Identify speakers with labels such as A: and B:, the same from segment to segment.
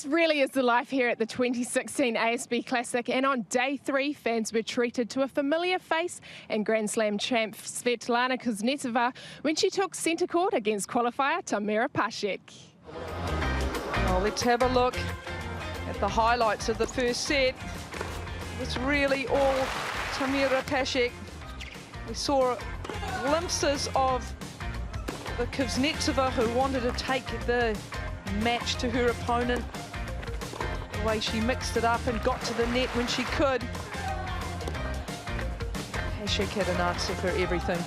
A: This really is the life here at the 2016 ASB Classic, and on day 3 fans were treated to a familiar face and Grand Slam champ Svetlana Kuznetsova when she took centre court against qualifier Tamara Pasek.
B: Well, let's have a look at the highlights of the first set. It's really all Tamara Pasek. We saw glimpses of the Kuznetsova who wanted to take the match to her opponent. The way she mixed it up and got to the net when she could. Pasek had an answer for everything.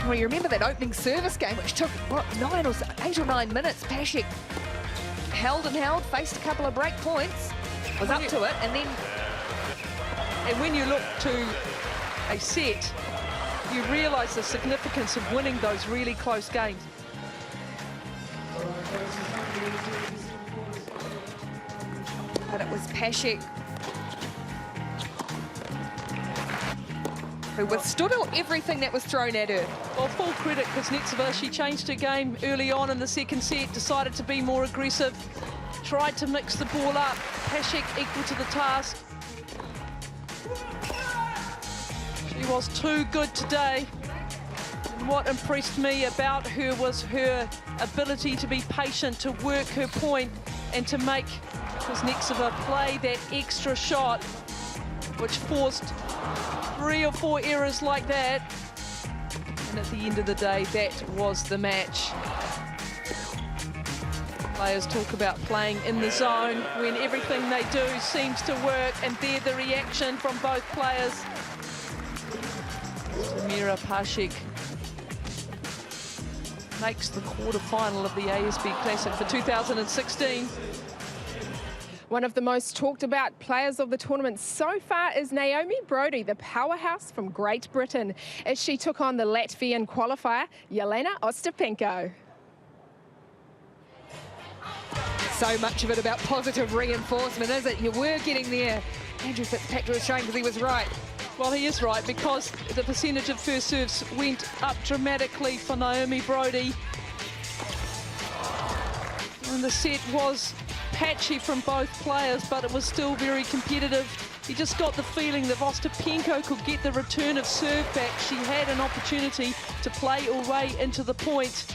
C: Well, you remember that opening service game, which took, what, 8 or 9 minutes. Pasek held and held, faced a couple of break points, was up to it, and then...
B: And when you look to a set, you realise the significance of winning those really close games.
C: But it was Pasek who withstood everything that was thrown at her.
B: Well, full credit Kuznetsova. She changed her game early on in the second set, decided to be more aggressive, tried to mix the ball up. Pasek equal to the task. She was too good today. And what impressed me about her was her ability to be patient, to work her point, and to make Kuznetsova play that extra shot, which forced 3 or 4 errors like that. And at the end of the day, that was the match. Players talk about playing in the zone when everything they do seems to work, and there the reaction from both players. Tamara Pasek makes the quarter-final of the ASB Classic for 2016.
A: One of the most talked about players of the tournament so far is Naomi Broady, the powerhouse from Great Britain, as she took on the Latvian qualifier, Jelena Ostapenko.
C: So much of it about positive reinforcement, is it? You were getting there. Andrew Fitzpatrick was showing because he was right.
B: Well, he is right, because the percentage of first serves went up dramatically for Naomi Broady. And the set was patchy from both players, but it was still very competitive. You just got the feeling that Ostapenko could get the return of serve back. She had an opportunity to play her way into the point.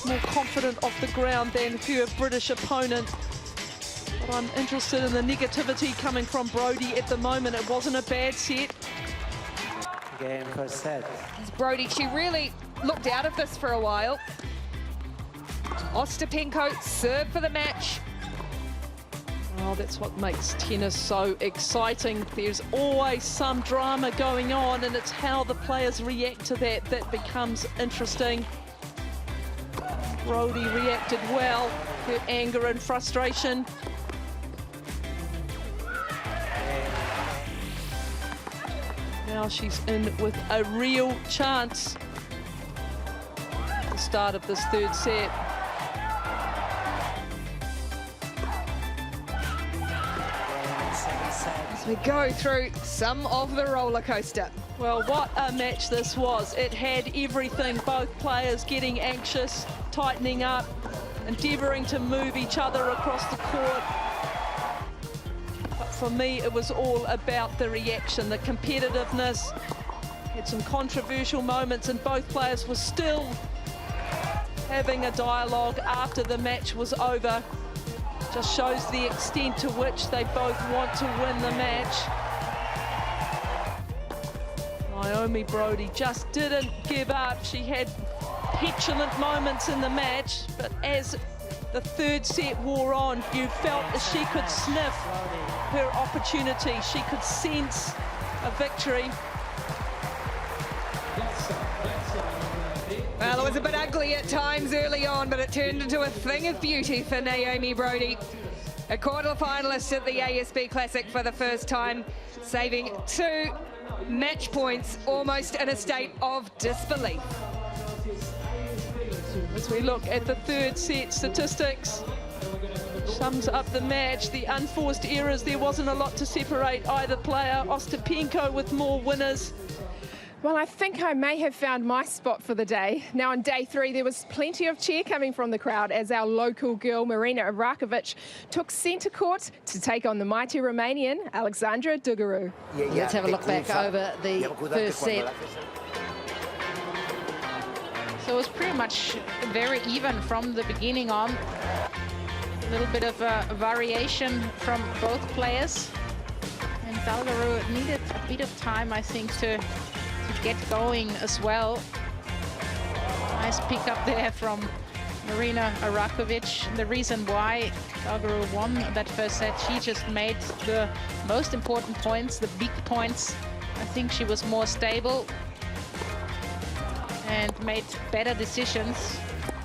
B: More confident off the ground than her British opponent. But I'm interested in the negativity coming from Broady at the moment. It wasn't a bad set.
D: Game first set.
C: Broady, she really looked out of this for a while. Ostapenko served for the match.
B: Oh, that's what makes tennis so exciting. There's always some drama going on, and it's how the players react to that that becomes interesting. Broady reacted well, her anger and frustration. Now she's in with a real chance. The start of this third set.
C: As we go through some of the roller coaster.
B: Well, what a match this was. It had everything, both players getting anxious, tightening up, endeavouring to move each other across the court. But for me, it was all about the reaction, the competitiveness. Had some controversial moments, and both players were still having a dialogue after the match was over. Just shows the extent to which they both want to win the match. Naomi Broady just didn't give up. She had petulant moments in the match, but as the third set wore on, you felt that she could sniff her opportunity. She could sense a victory.
C: Well, it was a bit ugly at times early on, but it turned into a thing of beauty for Naomi Broady. A quarter-finalist at the ASB Classic for the first time, saving 2 match points almost in a state of disbelief.
B: As we look at the third set statistics, sums up the match. The unforced errors, there wasn't a lot to separate either player. Ostapenko with more winners.
A: Well, I think I may have found my spot for the day. Now, on day 3, there was plenty of cheer coming from the crowd as our local girl, Marina Erakovic, took centre court to take on the mighty Romanian, Alexandra Dulgheru.
E: Let's have a look back over the first set.
F: So it was pretty much very even from the beginning on. A little bit of a variation from both players. And Dulgheru needed a bit of time, I think, to get going as well. Nice pick up there from Marina Erakovic. The reason why Dulgheru won that first set, she just made the most important points, the big points. I think she was more stable and made better decisions.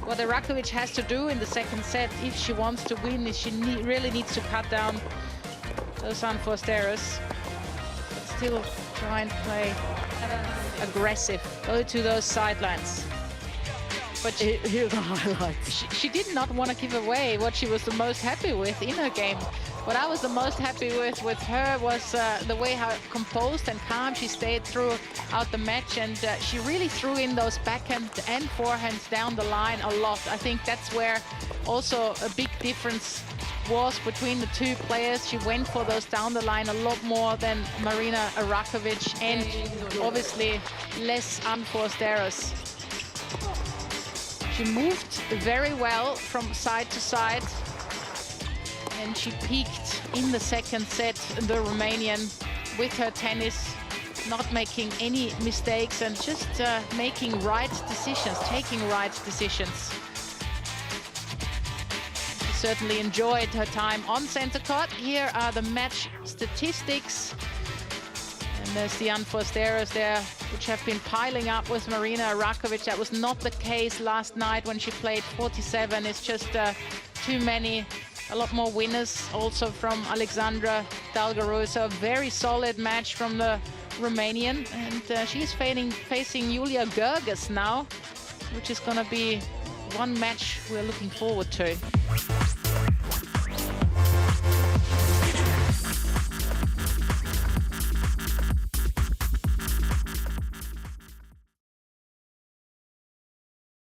F: What Erakovic has to do in the second set, if she wants to win, is she really needs to cut down those unforced errors, but still try and play aggressive, go to those sidelines. But
E: Here are the highlights.
F: she did not want to give away what she was the most happy with in her game. What I was the most happy with her was the way how composed and calm she stayed throughout the match, and she really threw in those backhand and forehands down the line a lot. I think that's where also a big difference was between the two players. She went for those down the line a lot more than Marina Erakovic, and obviously less unforced errors. She moved very well from side to side, and she peaked in the second set, the Romanian, with her tennis, not making any mistakes and just making right decisions, taking right decisions. She certainly enjoyed her time on center court. Here are the match statistics. And there's the unforced errors there, which have been piling up with Marina Erakovic. That was not the case last night when she played 47. It's just too many. A lot more winners also from Alexandra Dulgheru. So a very solid match from the Romanian. And she's facing Julia Gerges now, which is going to be one match we're looking forward to.